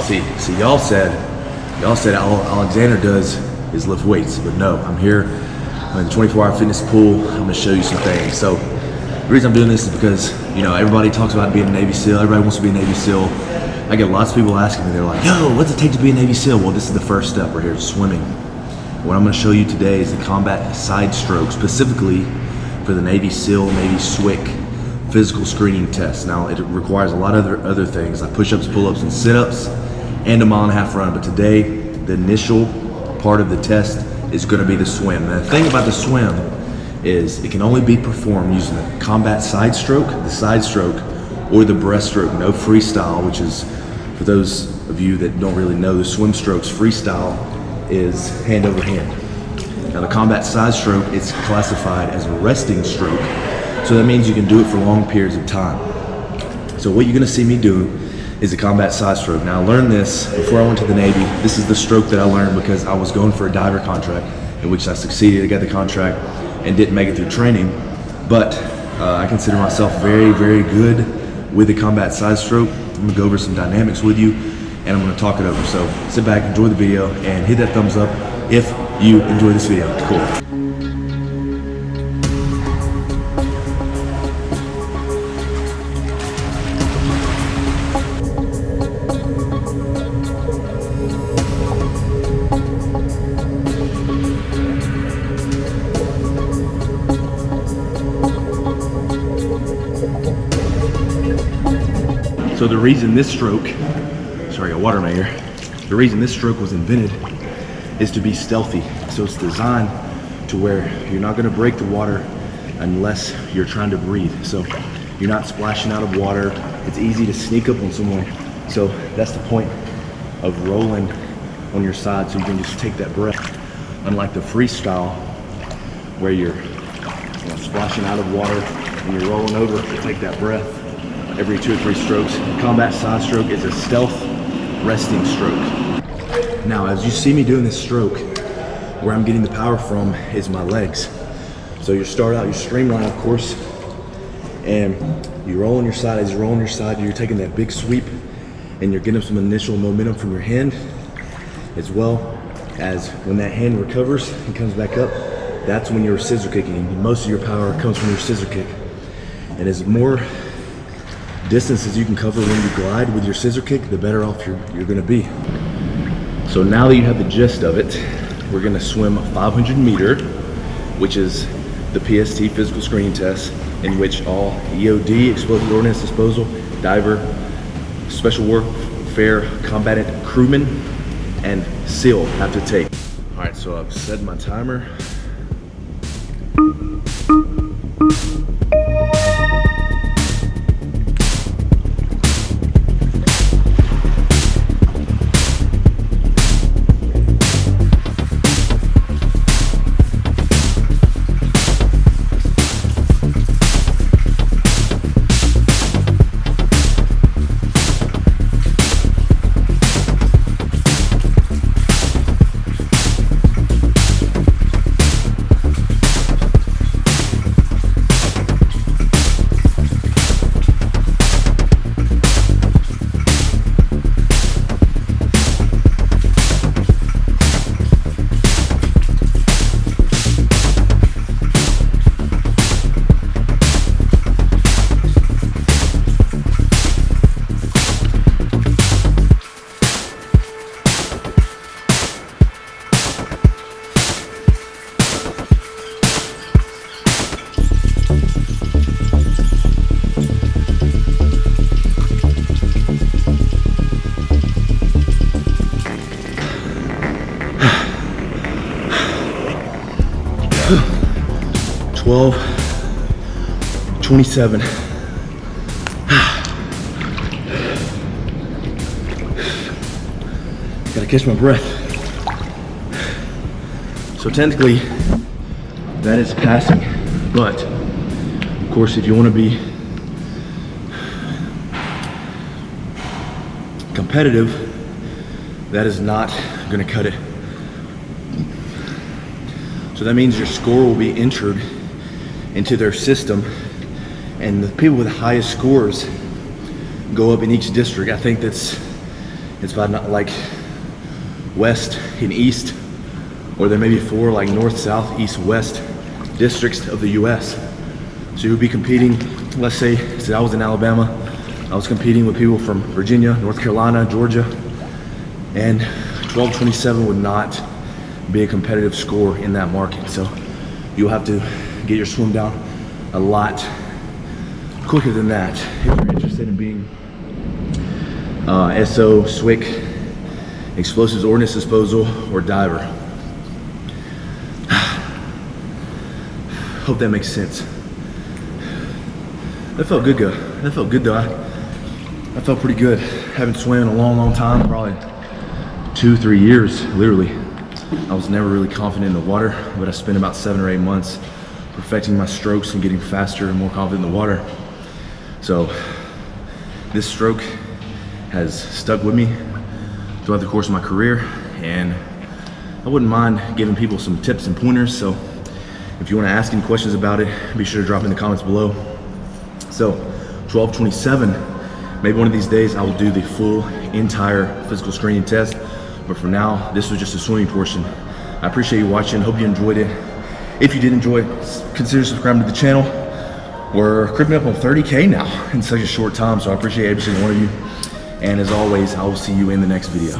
See, y'all said all Alexander does is lift weights, but no, I'm here. I'm in the 24-hour fitness pool. I'm gonna show you some things. So the reason I'm doing this is because, you know, everybody talks about being a Navy SEAL. Everybody wants to be a Navy SEAL. I get lots of people asking me, they're like, yo, what's it take to be a Navy SEAL? Well, this is the first step right here, swimming. What I'm gonna show you today is the combat side stroke, specifically for the Navy SEAL, Navy SWIC physical screening test. Now, it requires a lot of other things like push-ups, pull-ups, and sit-ups, and a 1.5 mile run. But today, the initial part of the test is gonna be the swim. Now, the thing about the swim is it can only be performed using the combat side stroke, or the breaststroke, no freestyle, which is, for those of you that don't really know the swim strokes, freestyle is hand over hand. Now the combat side stroke, it's classified as a resting stroke, so that means you can do it for long periods of time. So what you're gonna see me do is the combat side stroke. Now I learned this before I went to the Navy. This is the stroke that I learned because I was going for a diver contract, in which I succeeded, I got the contract, and didn't make it through training. But I consider myself very, very good with the combat side stroke. I'm gonna go over some dynamics with you, and I'm gonna talk it over. So sit back, enjoy the video, and hit that thumbs up if you enjoy this video. Cool. So the reason this stroke, sorry, I got water in my ear. The reason this stroke was invented is to be stealthy. So it's designed to where you're not gonna break the water unless you're trying to breathe. So you're not splashing out of water. It's easy to sneak up on someone. So that's the point of rolling on your side, so you can just take that breath. Unlike the freestyle, where you're splashing out of water and you're rolling over to take that breath every 2 or 3 strokes. Combat side stroke is a stealth resting stroke. Now, as you see me doing this stroke, where I'm getting the power from is my legs. So you start out, you streamline, of course, and you roll on your side. As you roll on your side, you're taking that big sweep, and you're getting some initial momentum from your hand, as well as when that hand recovers and comes back up, that's when you're scissor kicking. And most of your power comes from your scissor kick. And as more distances you can cover when you glide with your scissor kick, the better off you're gonna be. So now that you have the gist of it, we're gonna swim a 500 meter, which is the PST physical screening test, in which all EOD, explosive ordnance disposal, diver, special warfare, combatant crewmen, and SEAL have to take. All right, so I've set my timer. "12, 27. Gotta catch my breath. So technically, that is passing. But, of course, if you want to be competitive, that is not going to cut it. So that means your score will be entered into their system, and the people with the highest scores go up in each district. I think that's It's about not like west and east, or there may be 4 like north, south, east, west districts of the US. So you would be competing, let's say I was in Alabama, I was competing with people from Virginia, North Carolina, Georgia, and 12:27 would not be a competitive score in that market. So you'll have to get your swim down a lot quicker than that if you're interested in being SO, SWIC, explosives ordnance disposal, or diver. Hope that makes sense. That felt good, That felt good though. I felt pretty good. Haven't swam in a long time, probably 2-3 years, literally. I was never really confident in the water, but I spent about 7 or 8 months perfecting my strokes and getting faster and more confident in the water. So this stroke has stuck with me throughout the course of my career, and I wouldn't mind giving people some tips and pointers. So if you want to ask any questions about it, be sure to drop in the comments below. So 12:27, maybe one of these days I will do the full entire physical screening test, but for now this was just a swimming portion. I appreciate you watching. Hope you enjoyed it. If you did enjoy, consider subscribing to the channel. We're creeping up on 30K now in such a short time, so I appreciate every single one of you. And as always, I will see you in the next video.